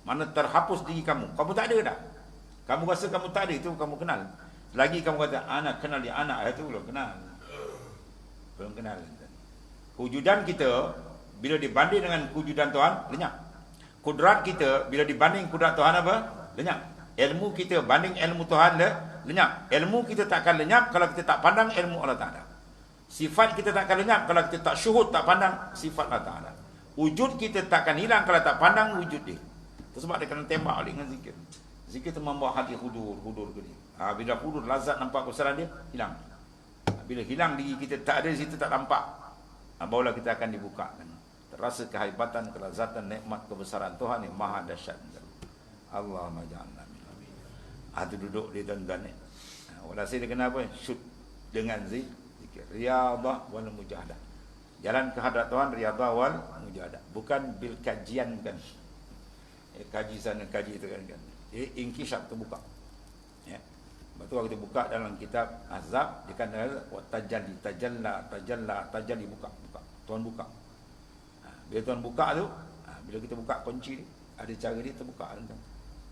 Mana terhapus diri kamu. Kamu tak ada dah. Kamu rasa kamu tak ada, itu kamu kenal. Lagi kamu kata, anak kenal dia. Anak itu belum kenal. Belum kenal. Wujudan kita, bila dibanding dengan wujudan Tuhan, lenyap. Kudrat kita, bila dibanding kudrat Tuhan apa? Lenyap. Ilmu kita banding ilmu Tuhan lenyap. Ilmu kita tak akan lenyap kalau kita tak pandang ilmu Allah Ta'ala. Sifat kita tak akan lenyap kalau kita tak syuhud, tak pandang sifat Allah Ta'ala. Wujud kita tak akan hilang kalau tak pandang wujud dia. Itu sebab dia kena tembak oleh dengan zikir. Zikir itu membawa hati hudur ke dia. Bila hudur, lazat nampak kebesaran dia, hilang. Bila hilang diri kita, tak ada di situ, tak nampak. Barulah kita akan dibukakan. Terasa kehebatan, kelazatan, nikmat, kebesaran Tuhan yang maha dahsyat. Allahumma ja'alna. Itu duduk dia tuan-tuan ni. Walhasil dia kena apa? Syud dengan zikir. Riyadhah wal mujahadah. Jalan ke hadrat Tuhan, riyadhah wal mujahadah. Bukan bil kajian, bukan. kaji sana kaji itu kan. Inkishaf terbuka. Ya. Lepas tu kita buka dalam kitab Ahzab dikatakan tajalli tajalli buka. Tuhan buka. Bila Tuhan buka tu, bila kita buka kunci ni, ada cara dia terbuka kan.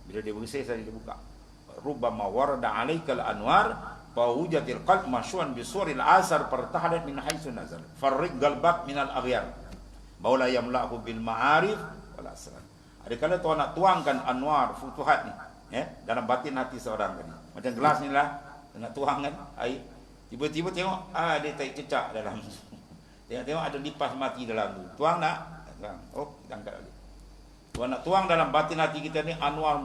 Bila dia bersih saja dia buka. Rubbama warada alaikal anwar fawujatil qalb masyuan bisuril asar fartahadat min haitsu nazal. Farriq qalbak minal aghyar. Maula yamla'u bil ma'arif wal asrar. Adakala Tuhan nak tuangkan anwar futuhat ni, dalam batin hati seorang tadi. Macam gelas ni lah, nak tuang kan air. Tiba-tiba tengok dia tarik cecak dalam. Tengok ada lipas mati dalam tu. Tuang nak? Tuang. Oh, kita angkat lagi. Tuhan nak tuang dalam batin hati kita ni anwar,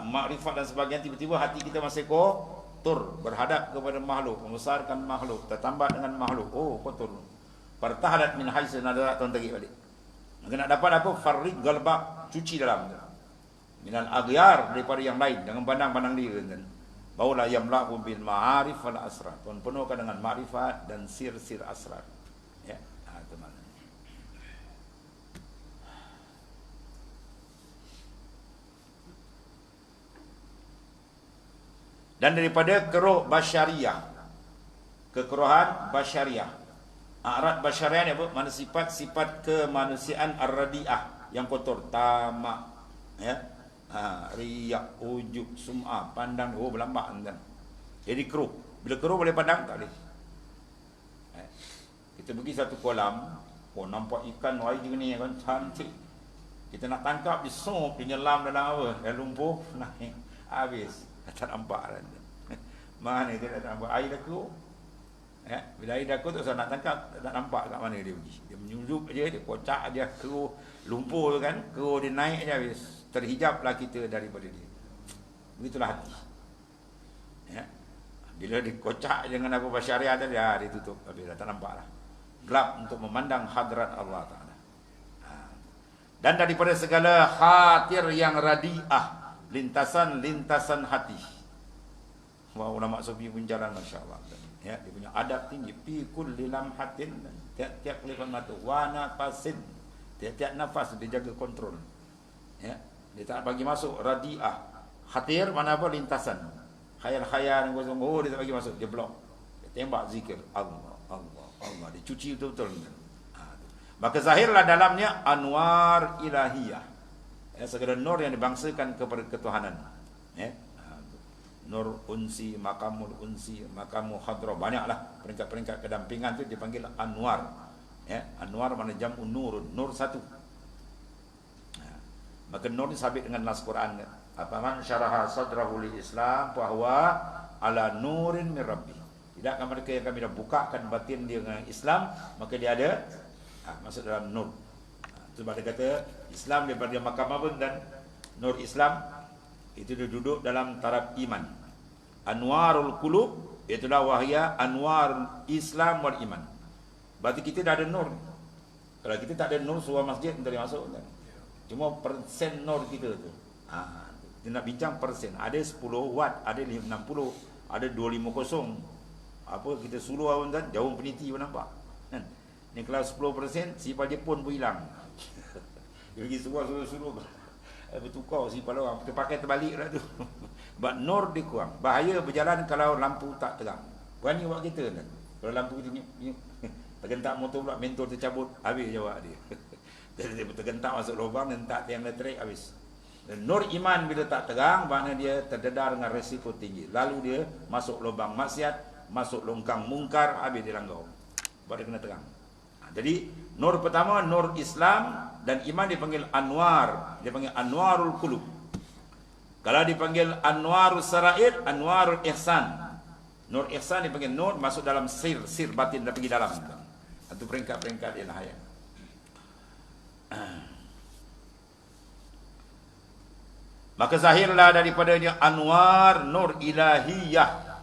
makrifat dan sebagainya. Tiba-tiba hati kita masih kotor, berhadap kepada makhluk, membesarkan makhluk, tertambat dengan makhluk. Oh, kotor. Fartahadat min haitsu nadara, Tuhan tarik balik. Maka nak dapat apa? Farriq qalbak, cuci dalam tu. Minal aghyar, daripada yang lain, jangan pandang-pandang dia kan. Baula yamla'u bil ma'arif wal asrar. Tuhan penuhkan dengan makrifat dan sir-sir asrar. Ya, teman. Dan daripada keruh basyariah, kekeruhan basyariah. A'rad basyariah ni apa? Mana sifat-sifat kemanusiaan ar-radiah, yang kotor, tamak, ya. Riak, ujub, sum'ah, pandang, berlambak kan. Jadi keruh. Bila keruh boleh pandang tak boleh. Kita pergi satu kolam, nampak ikan wai ni kan cantik. Kita nak tangkap, disop, penyelam dalam apa? Dalam lumpur, naik, habis. Tak nampak kan. Mana dia tak nampak? Air dah keruh. Bila air dah keruh, tak usah nak tangkap, tak nampak kat mana dia pergi. Dia menyusup je, dia kocak dia keruh. Lumpur tu kan, keruh dia naik je habis. Terhijablah kita daripada dia. Begitulah hati. Ya. Bila dikocak dengan apa syariat tadi, dia tutup. Habis dah tak nampak lah. Gelap untuk memandang hadrat Allah Ta'ala. Dan daripada segala khatir yang radiah, lintasan-lintasan hati. Wah, ulama sufi pun jalan, Masya Allah. Ya, dia punya adab tinggi. Fi kulli lamhatin, tiap-tiap kelihatan mata. Wa nafasin, tiap-tiap nafas dia jaga kontrol. Ya, dia tak bagi masuk radiah. Khatir mana apa? Lintasan. Khayal-khayal yang kosong, dia tak bagi masuk, dia blok. Dia tembak zikir Allah, Allah, Allah. Dia cuci betul-betul. Maka zahirlah dalamnya anwar ilahiyah. Segala nur yang dibangsakan kepada ketuhanan. Ya. Nur unsi, makamul unsi, makamul hadrah, banyaklah peringkat-peringkat kedampingan itu dipanggil anwar. Ya, anwar mana jam'un nurun, nur satu. Maka nur ni sabit dengan nas Quran. Apa man syaraha sadrahu lil Islam fa huwa ala nurin min rabbih. Tidak akan mereka yang kami dah bukakan batin dia dengan Islam, maka dia ada masuk dalam nur. Sebab dia kata Islam daripada makam apa dan nur Islam itu dia duduk dalam taraf iman. Anwarul qulub, itulah wahya anwar Islam wal iman. Berarti kita dah ada nur. Kalau kita tak ada nur, surah masjid tak boleh masuk kan. Cuma persen nur kita tu. Kita nak bincang persen. Ada 10 watt, ada 60, ada 250. Apa kita suluh awak kan, jauh peniti pun nampak. Kan? Ni kalau 10%, sifat Jepun pun hilang. Dia pergi suruh bertukar sifat orang. Kita pakai terbalik lah tu. Sebab nur dia kurang. Bahaya berjalan kalau lampu tak terang. Berani buat kita kan. Kalau lampu kita nyuk, tergentak motor pula, mentor tercabut, habis jawab dia. Jadi dia tergentak masuk lubang dan tak tiang elektrik, habis. Dan nur iman bila tak terang, maknanya dia terdedah dengan resiko tinggi. Lalu dia masuk lubang maksiat, masuk longkang mungkar, habis dia langgau. Sebab dia kena terang. Jadi nur pertama, nur Islam dan iman dipanggil anwar. Dia panggil anwarul qulub. Kalau dipanggil anwarul sarair, anwarul ihsan. Nur ihsan dipanggil nur masuk dalam sir batin, dah pergi dalam. Itu peringkat-peringkat dia lah ya. Maka zahirlah daripadanya anwar nur ilahiyah.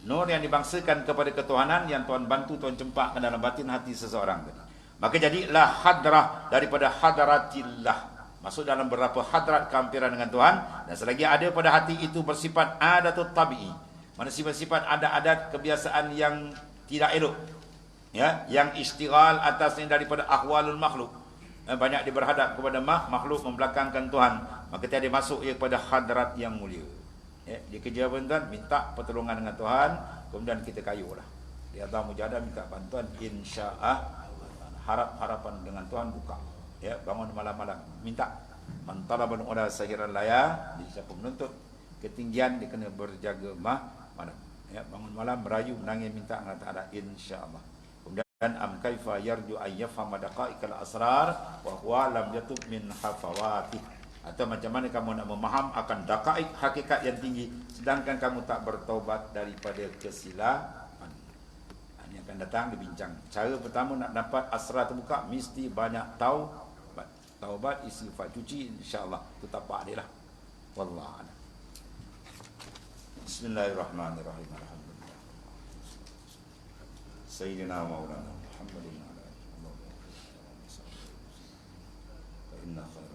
Nur yang dibangsakan kepada ketuhanan yang Tuhan bantu, Tuhan cempakkan dalam batin hati seseorang tadi. Maka jadilah hadrah daripada hadratillah. Masuk dalam beberapa hadrat kehampiran dengan Tuhan. Dan selagi ada pada hati itu bersifat adatut tabi'i. Mana sifat-sifat adat-adat kebiasaan yang tidak elok. Ya, yang istighal atasnya daripada ahwalul makhluk. banyak dia berhadap kepada makhluk membelakangkan Tuhan, maka dia masuk ia kepada hadrat yang mulia. Dia kerja apa tuan? Minta pertolongan dengan Tuhan, kemudian kita kayulah. Dia tahu mujahadah minta bantuan, insya-Allah harapan dengan Tuhan buka. Bangun malam-malam minta. Man talaba ula sahiran laya, siapa menuntut ketinggian dia kena berjaga malam. Bangun malam merayu menangis minta dengan Taala, insya-Allah. Dan am kaifa yarju ay yafhama daqaiqal asrar wa huwa lam yatub min hafawati. Atau macam mana kamu nak memaham akan daqaiq hakikat yang tinggi sedangkan kamu tak bertaubat daripada kesilapan. Ini akan datang dibincang. Cara pertama nak dapat asrar terbuka mesti banyak taubat, istighfar, cuci, insya-Allah. Itu tapak dia lah. Wallahu a'lam. Bismillahirrahmanirrahim. Alhamdulillah. Sayyidina Maulana Muhammadin ala alihi wa sahbihi. Fa inna khairan